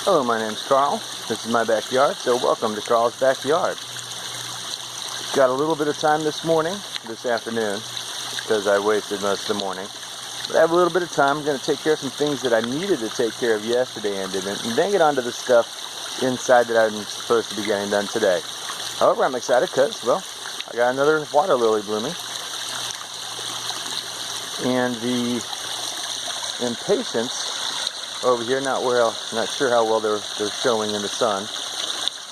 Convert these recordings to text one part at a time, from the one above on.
Hello, my name's Carl. This is my backyard, so welcome to Carl's Backyard. Got a little bit of time this afternoon, because I wasted most of the morning. But I have a little bit of time. I'm going to take care of some things that I needed to take care of yesterday and didn't, and then get onto the stuff inside that I'm supposed to be getting done today. However, I'm excited because, well, I got another water lily blooming. And the impatiens over here, not sure how well they're showing in the sun,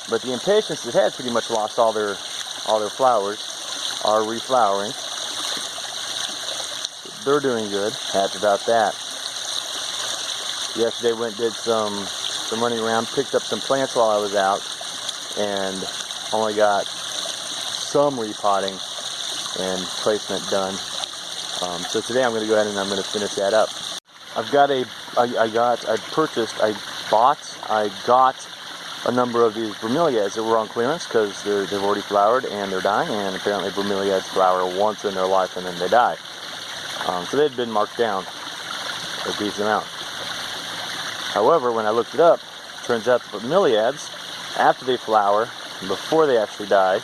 but the impatiens that had pretty much lost all their flowers are reflowering. They're doing good. Happy about that. Yesterday did some running around, picked up some plants while I was out, and only got some repotting and placement done. So today I'm going to go ahead and I'm going to finish that up. I got a number of these bromeliads that were on clearance because they've already flowered and they're dying, and apparently bromeliads flower once in their life and then they die. So they'd been marked down a decent amount. However, when I looked it up, it turns out the bromeliads, after they flower, before they actually die,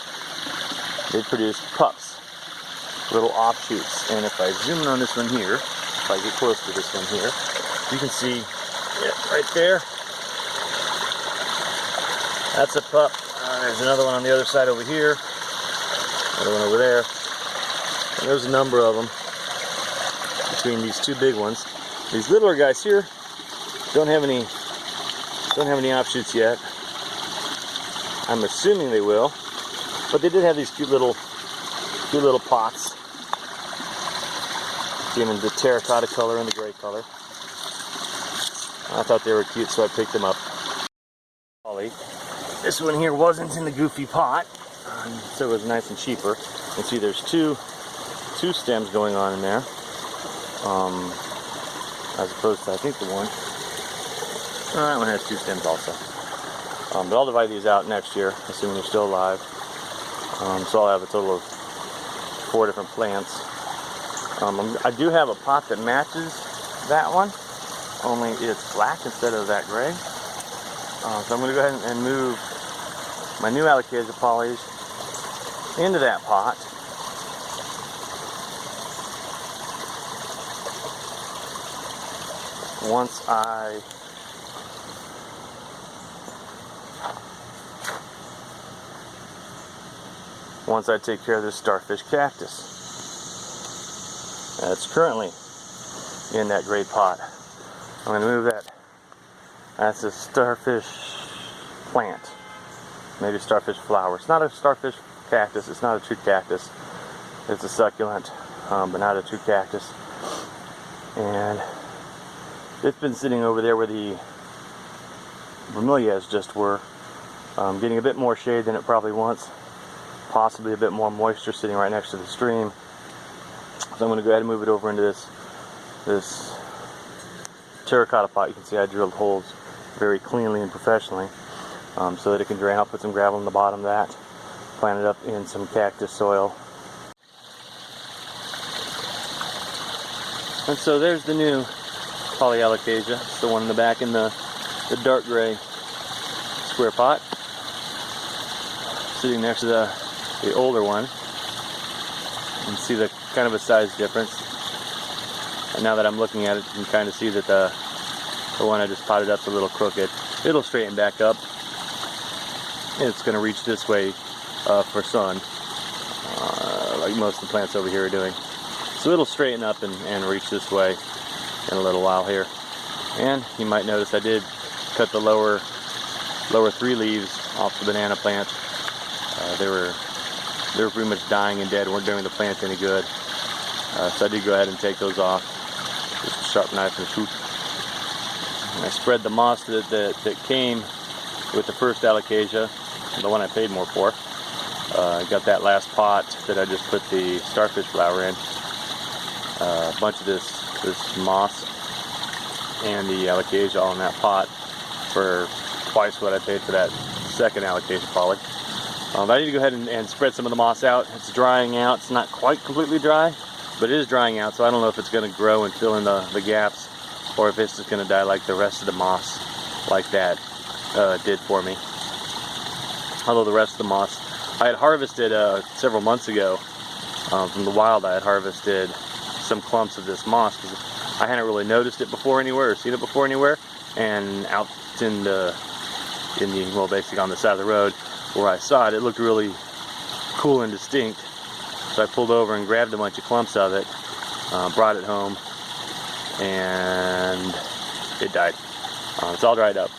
they produce pups, little offshoots. And if I zoom in on this one here, if I get close to this one here, you can see it right there. That's a pup. There's another one on the other side over here. Another one over there. And there's a number of them between these two big ones. These littler guys here don't have any offshoots yet. I'm assuming they will, but they did have these cute little pots. See them in the terracotta color and the gray color. I thought they were cute, so I picked them up. This one here wasn't in the goofy pot, so it was nice and cheaper. You can see there's two stems going on in there, as opposed to, I think, the one. That one has two stems also. But I'll divide these out next year, assuming they're still alive. So I'll have a total of 4 different plants. I do have a pot that matches that one, only it's black instead of that gray. So I'm going to go ahead and move my new Alocasia polys into that pot. Once I take care of this starfish cactus that's currently in that gray pot. I'm going to move that. That's a starfish plant, maybe starfish flower. It's not a starfish cactus. It's not a true cactus. It's a succulent, but not a true cactus. And it's been sitting over there where the bromeliads just were, getting a bit more shade than it probably wants. Possibly a bit more moisture sitting right next to the stream. So I'm going to go ahead and move it over into this terracotta pot. You can see I drilled holes very cleanly and professionally, so that it can drain. I'll put some gravel in the bottom of that, plant it up in some cactus soil. And so there's the new polyalocasia. It's the one in the back in the dark gray square pot, sitting next to the older one. You can see the kind of a size difference. And now that I'm looking at it, you can kind of see that the one I just potted up's a little crooked. It'll straighten back up. It's going to reach this way for sun, like most of the plants over here are doing. So it'll straighten up and reach this way in a little while here. And you might notice I did cut the lower 3 leaves off the banana plant. They were pretty much dying and dead, weren't doing the plant any good. So I did go ahead and take those off. Just a sharp knife and a scoop. And I spread the moss that came with the first Alocasia, the one I paid more for. I got that last pot that I just put the starfish flower in. A bunch of this moss and the Alocasia all in that pot for twice what I paid for that second Alocasia poly. I need to go ahead and spread some of the moss out. It's drying out. It's not quite completely dry, but it is drying out, so I don't know if it's going to grow and fill in the gaps, or if it's just going to die like the rest of the moss like that. did for me. Although the rest of the moss, I had harvested several months ago from the wild. I had harvested some clumps of this moss because I hadn't really noticed it before anywhere or seen it before anywhere. And out in the well, basically on the side of the road where I saw it, it looked really cool and distinct. So I pulled over and grabbed a bunch of clumps of it, brought it home, and it died. It's all dried up.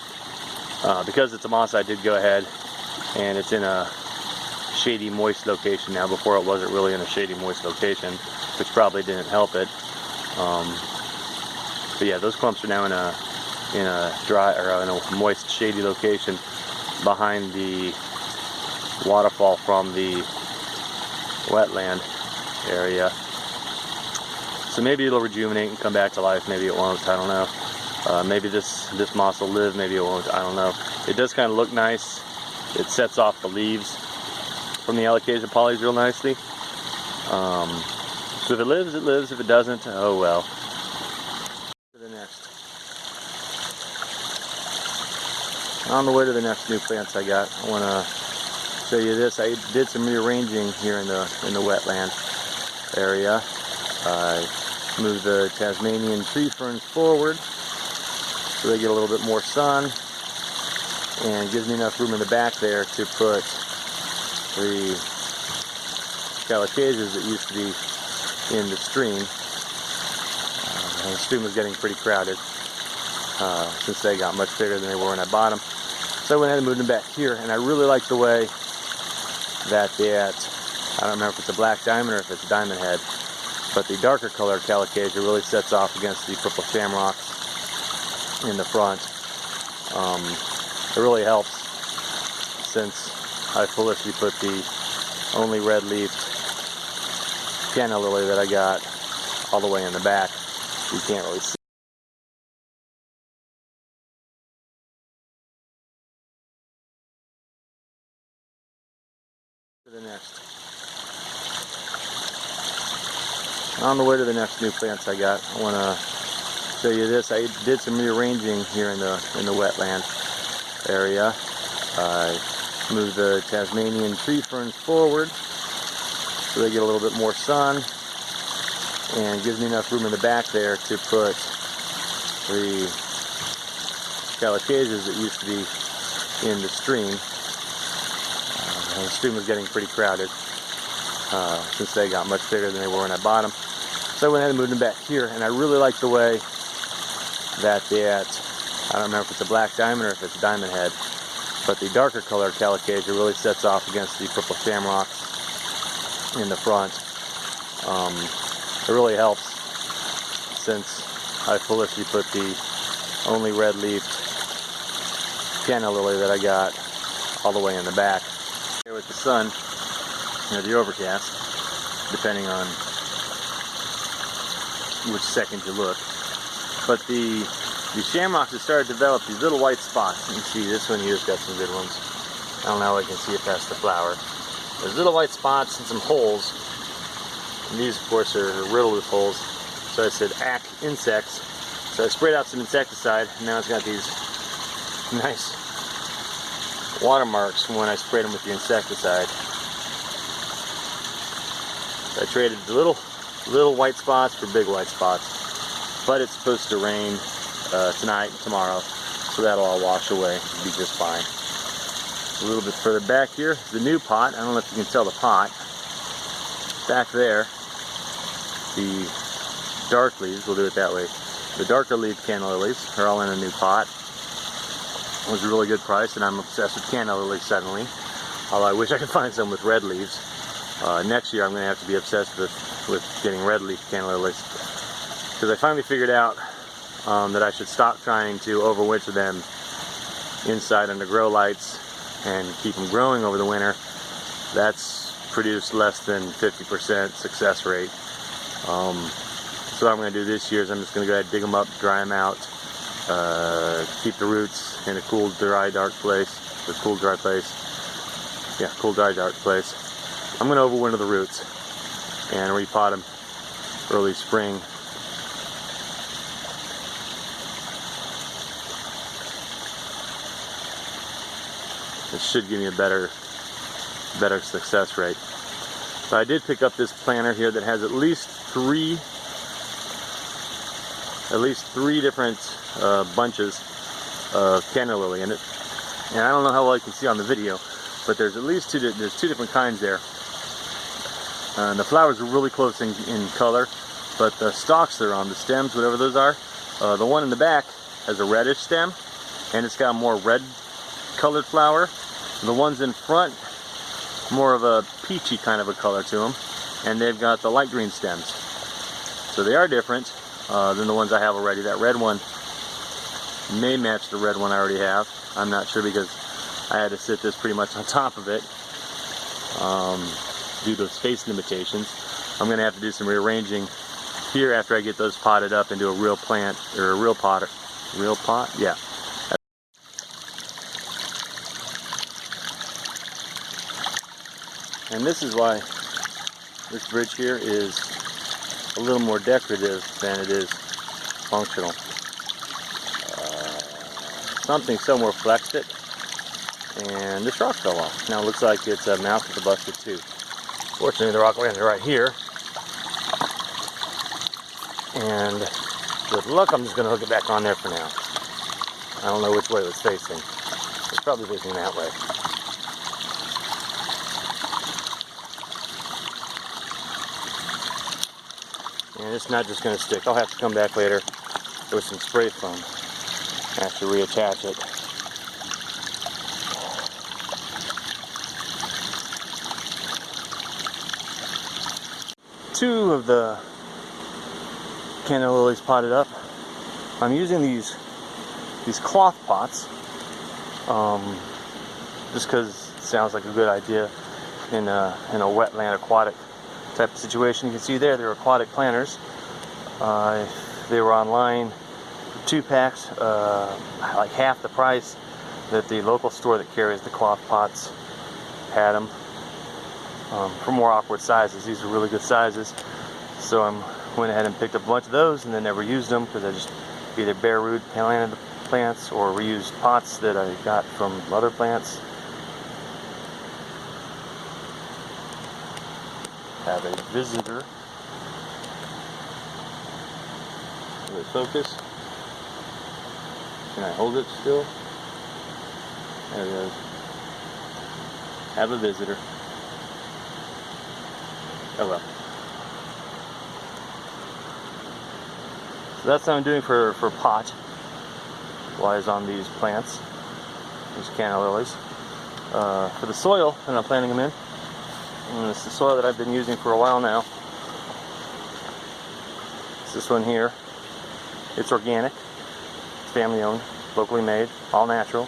Because it's a moss, I did go ahead, and it's in a shady, moist location now. Before it wasn't really in a shady, moist location, which probably didn't help it. But yeah, those clumps are now in a dry, or in a moist, shady location behind the waterfall from the wetland area. So maybe it'll rejuvenate and come back to life. Maybe it won't. I don't know. Maybe this moss will live. Maybe it won't. I don't know. It does kind of look nice. It sets off the leaves from the alocasia polys real nicely. So if it lives, it lives. If it doesn't, oh well. To the next. On the way to the next new plants I got, I want to show you this. I did some rearranging here in the wetland area. I moved the Tasmanian tree ferns forward so they get a little bit more sun, and gives me enough room in the back there to put the calocasias that used to be in the stream. The stream was getting pretty crowded since they got much bigger than they were when I bought them. So I went ahead and moved them back here, and I really like the way that I don't remember if it's a black diamond or if it's a diamond head, but the darker colored calocasia really sets off against the purple shamrocks in the front. It really helps, since I foolishly put the only red-leafed canna lily that I got all the way in the back. You can't really see. To the next. On the way to the next new plants I got, I want to show you this. I did some rearranging here in the wetland area. I moved the Tasmanian tree ferns forward so they get a little bit more sun, and gives me enough room in the back there to put the calocasias that used to be in the stream. The stream was getting pretty crowded since they got much bigger than they were when I bought them. So I went ahead and moved them back here, and I really like the way that I don't remember if it's a black diamond or if it's a diamond head, but the darker colored calocasia really sets off against the purple shamrocks in the front. It really helps, since I foolishly put the only red-leafed canna lily that I got all the way in the back. Here with the sun, the overcast, depending on which second you look. But the shamrocks have started to develop these little white spots. You can see this one here's got some good ones. I don't know how I can see it past the flower. There's little white spots and some holes. And these, of course, are riddled with holes. So I said, ack, insects. So I sprayed out some insecticide, and now it's got these nice watermarks from when I sprayed them with the insecticide. So I traded the little white spots for big white spots. But it's supposed to rain tonight and tomorrow, so that'll all wash away and be just fine. A little bit further back here, the new pot. I don't know if you can tell the pot. Back there, the dark leaves, we'll do it that way. The darker leaf canna lilies are all in a new pot. It was a really good price, and I'm obsessed with canna lilies suddenly. Although I wish I could find some with red leaves. Next year I'm going to have to be obsessed with getting red leaf canna lilies, because I finally figured out that I should stop trying to overwinter them inside under grow lights and keep them growing over the winter. That's produced less than 50% success rate. So what I'm going to do this year is I'm just going to go ahead and dig them up, dry them out, keep the roots in a cool, dry, dark place. A cool, dry place. Yeah, cool, dry, dark place. I'm going to overwinter the roots and repot them early spring. it should give me a better success rate. So I did pick up this planter here that has at least three different bunches of canna lily in it. And I don't know how well you can see on the video, but there's at least two different kinds there. The flowers are really close in color, but the stalks they're on, the stems, whatever those are, the one in the back has a reddish stem, and it's got a more red colored flower. The ones in front, more of a peachy kind of a color to them, and they've got the light green stems. So they are different than the ones I have already. That red one may match the red one I already have. I'm not sure because I had to sit this pretty much on top of it due to space limitations. I'm going to have to do some rearranging here after I get those potted up into a real plant, or a real pot. Real pot? Yeah. And this is why this bridge here is a little more decorative than it is functional. Something somewhere flexed it, and this rock fell off. Now it looks like it's a mouth with a busted tooth. Fortunately, the rock landed right here. And with luck, I'm just going to hook it back on there for now. I don't know which way it was facing. It's probably facing that way. And it's not just going to stick. I'll have to come back later with some spray foam. I have to reattach it. Two of the canna lilies potted up. I'm using these cloth pots just because it sounds like a good idea in a wetland aquatic type of situation. You can see there, they're aquatic planters. They were online, 2 packs, like half the price that the local store that carries the cloth pots had them. For more awkward sizes. These are really good sizes, so I went ahead and picked up a bunch of those and then never used them because I just either bare root planted the plants or reused pots that I got from other plants. Have a visitor. Will it focus? Can I hold it still? There it goes. Have a visitor. Oh well. So that's what I'm doing for pot wise on these plants, these canna lilies. For the soil that I'm planting them in, and it's the soil that I've been using for a while now. It's this one here. It's organic, it's family owned, locally made, all natural.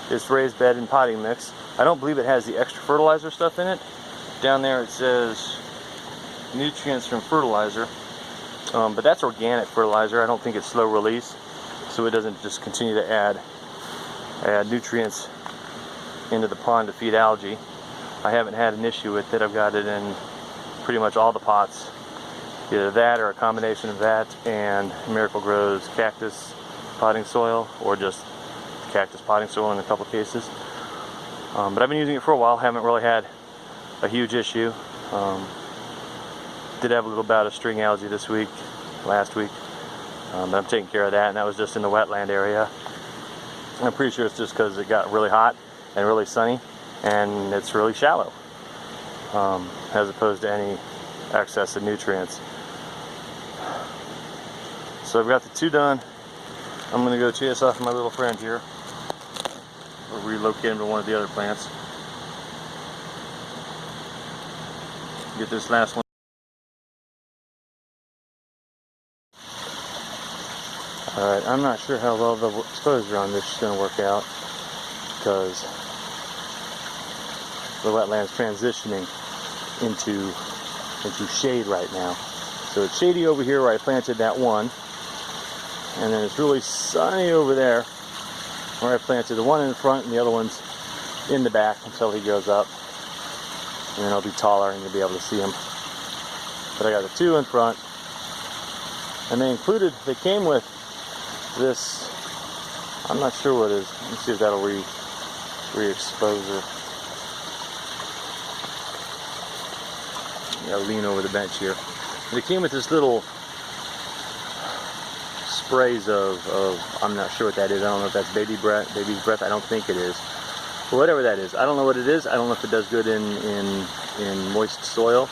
It's raised bed and potting mix. I don't believe it has the extra fertilizer stuff in it. Down there it says nutrients from fertilizer, but that's organic fertilizer. I don't think it's slow release, so it doesn't just continue to add nutrients into the pond to feed algae. I haven't had an issue with it. I've got it in pretty much all the pots, either that or a combination of that and Miracle Grow's cactus potting soil, or just cactus potting soil in a couple cases. But I've been using it for a while, haven't really had a huge issue. Did have a little bout of string algae last week, but I'm taking care of that, and that was just in the wetland area. I'm pretty sure it's just because it got really hot and really sunny, and it's really shallow, as opposed to any excess of nutrients. So I've got the 2 done. I'm going to go chase off my little friend here, or relocate him to one of the other plants. Get this last one. Alright, I'm not sure how well the exposure on this is going to work out, because the wetland's transitioning into shade right now. So it's shady over here where I planted that one, and then it's really sunny over there where I planted the one in the front and the other one's in the back until he goes up, and then he'll be taller and you'll be able to see him. But I got the 2 in front, and they came with this, I'm not sure what it is. Let me see if that'll re-exposer. Gotta lean over the bench here. And it came with this little sprays of I'm not sure what that is. I don't know if that's baby's breath. I don't think it is. But whatever that is, I don't know what it is. I don't know if it does good in moist soil.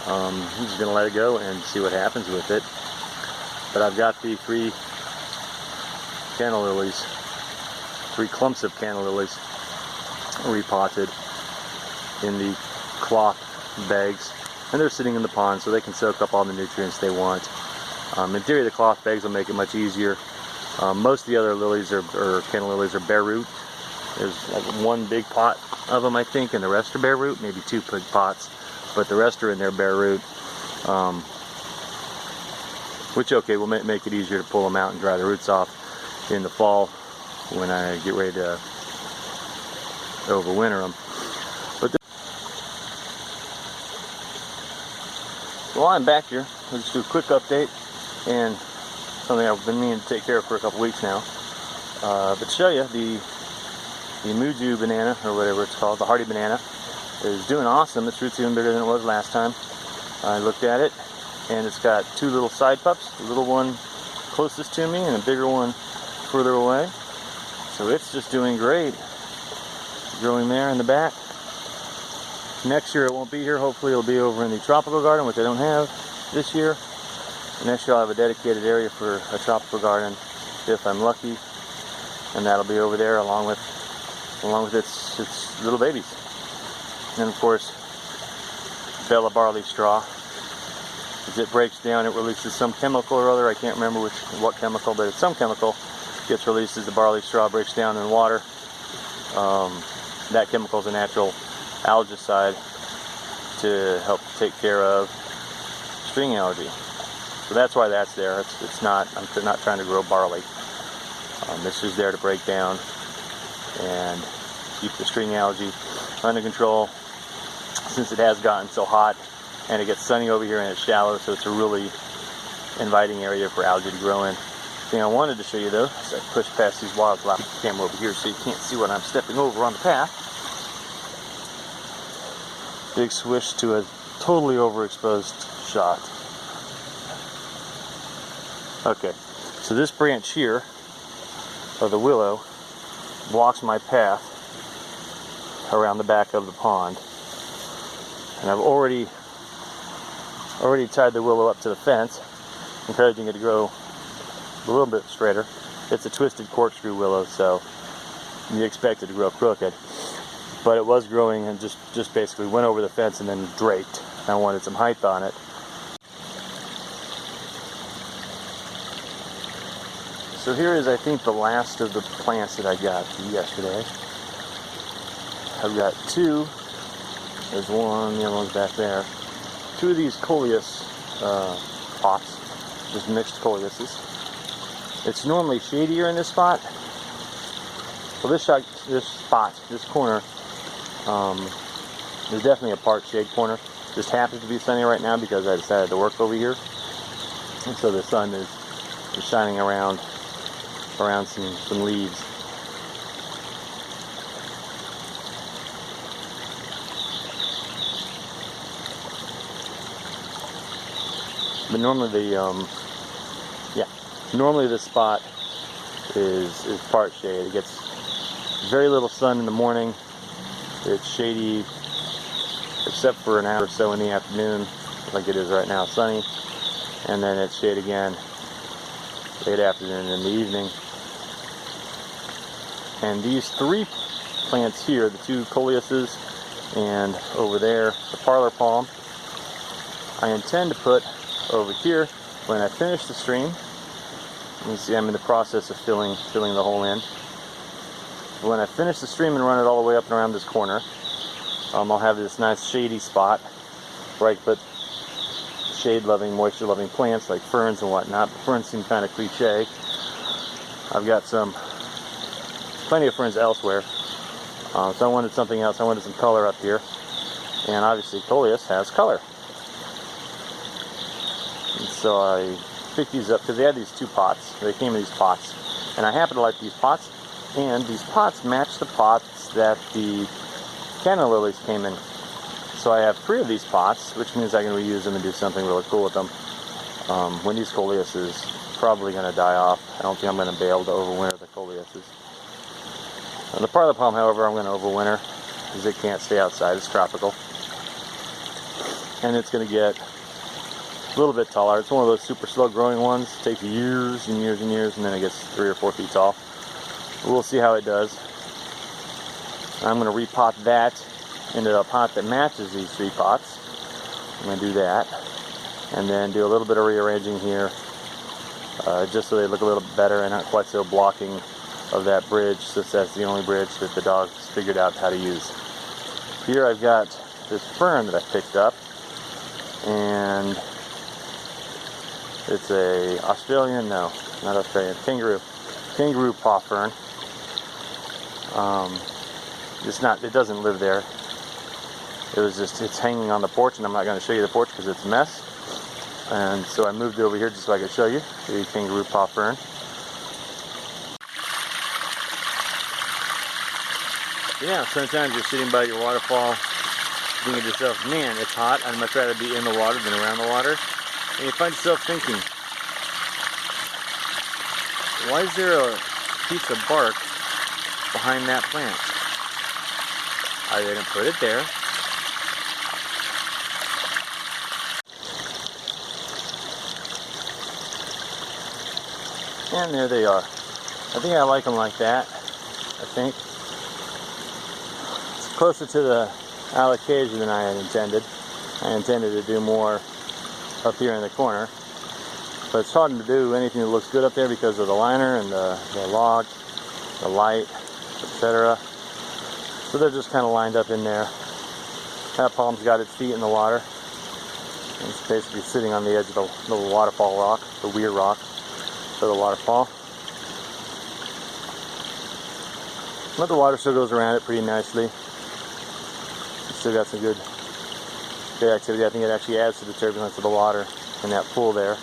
I'm just gonna let it go and see what happens with it. But I've got the 3 canna lilies, 3 clumps of canna lilies repotted in the cloth bags, and they're sitting in the pond so they can soak up all the nutrients they want. In theory, the cloth bags will make it much easier. Most of the other lilies or canna lilies are bare root. There's like 1 big pot of them, I think, and the rest are bare root, maybe 2 big pots, but the rest are in their bare root, which, okay, will make it easier to pull them out and dry the roots off in the fall when I get ready to overwinter them. But while I'm back here, I'll just do a quick update and something I've been meaning to take care of for a couple weeks now. But show you the Muju banana, or whatever it's called, the hardy banana, is doing awesome. Its root's even bigger than it was last time I looked at it, and it's got 2 little side pups, the little one closest to me and a bigger one further away. So it's just doing great, growing there in the back. Next year it won't be here. Hopefully it'll be over in the tropical garden, which I don't have this year. Next year I'll have a dedicated area for a tropical garden if I'm lucky, and that'll be over there along with its little babies. And of course, Bella barley straw. As it breaks down, it releases some chemical or other. I can't remember what chemical, but it's some chemical gets released as the barley straw breaks down in water. That chemical is a natural algicide to help take care of string algae. So that's why that's there. It's not. I'm not trying to grow barley. This is there to break down and keep the string algae under control, since it has gotten so hot and it gets sunny over here and it's shallow, so it's a really inviting area for algae to grow in. The thing I wanted to show you though, is I push past these wildflowers. Keep the camera over here so you can't see what I'm stepping over on the path. Big swish to a totally overexposed shot. Okay, so this branch here of the willow blocks my path around the back of the pond, and I've already tied the willow up to the fence, encouraging it to grow a little bit straighter. It's a twisted corkscrew willow, so you expect it to grow crooked, but it was growing and just basically went over the fence and then draped. I wanted some height on it. So here is, I think, the last of the plants that I got yesterday. I've got 2. There's one, the other one's back there. 2 of these coleus pots, just mixed coleuses. It's normally shadier in this spot. Well, this corner, there's definitely a part shade corner. Just happens to be sunny right now because I decided to work over here, and so the sun is shining around some leaves. But normally normally this spot is part shade. It gets very little sun in the morning. It's shady except for an hour or so in the afternoon, like it is right now, sunny, and then it's shade again late afternoon and in the evening. And these 3 plants here, the 2 coleuses and over there the parlor palm, I intend to put over here when I finish the stream. You can see I'm in the process of filling the hole in. When I finish the stream and run it all the way up and around this corner, I'll have this nice shady spot where I can put shade-loving, moisture-loving plants like ferns and whatnot. But ferns seem kind of cliche. I've got plenty of ferns elsewhere, so I wanted something else. I wanted some color up here, and obviously coleus has color. And so I picked these up because they had these 2 pots. They came in these pots, and I happen to like these pots. And these pots match the pots that the canna lilies came in. So I have 3 of these pots, which means I can reuse them and do something really cool with them. When these coleus is probably going to die off. I don't think I'm going to be able to overwinter the coleuses. And the parlor palm, however, I'm going to overwinter because it can't stay outside. It's tropical. And it's going to get a little bit taller. It's one of those super slow growing ones. It takes years and years and years, and then it gets 3 or 4 feet tall. We'll see how it does. I'm going to repot that into a pot that matches these 3 pots. I'm going to do that. And then do a little bit of rearranging here. Just so they look a little bit better and not quite so blocking of that bridge, since that's the only bridge that the dogs figured out how to use. Here I've got this fern that I picked up, and it's a Australian, no, not Australian, kangaroo paw fern. It doesn't live there. It's hanging on the porch, and I'm not going to show you the porch because it's a mess. And so I moved it over here just so I could show you the kangaroo paw fern. Yeah, sometimes you're sitting by your waterfall thinking to yourself, man, it's hot, I'd much rather be in the water than around the water. And you find yourself thinking, why is there a piece of bark behind that plant? I didn't put it there. And there they are. I think I like them like that. I think it's closer to the alocasia than I had intended. I intended to do more up here in the corner, but it's hard to do anything that looks good up there because of the liner and the log, the light, etc. So they're just kind of lined up in there. That palm's got its feet in the water. It's basically sitting on the edge of the little waterfall rock, the weir rock for the waterfall. But the water still goes around it pretty nicely. It's still got some good activity. I think it actually adds to the turbulence of the water in that pool there.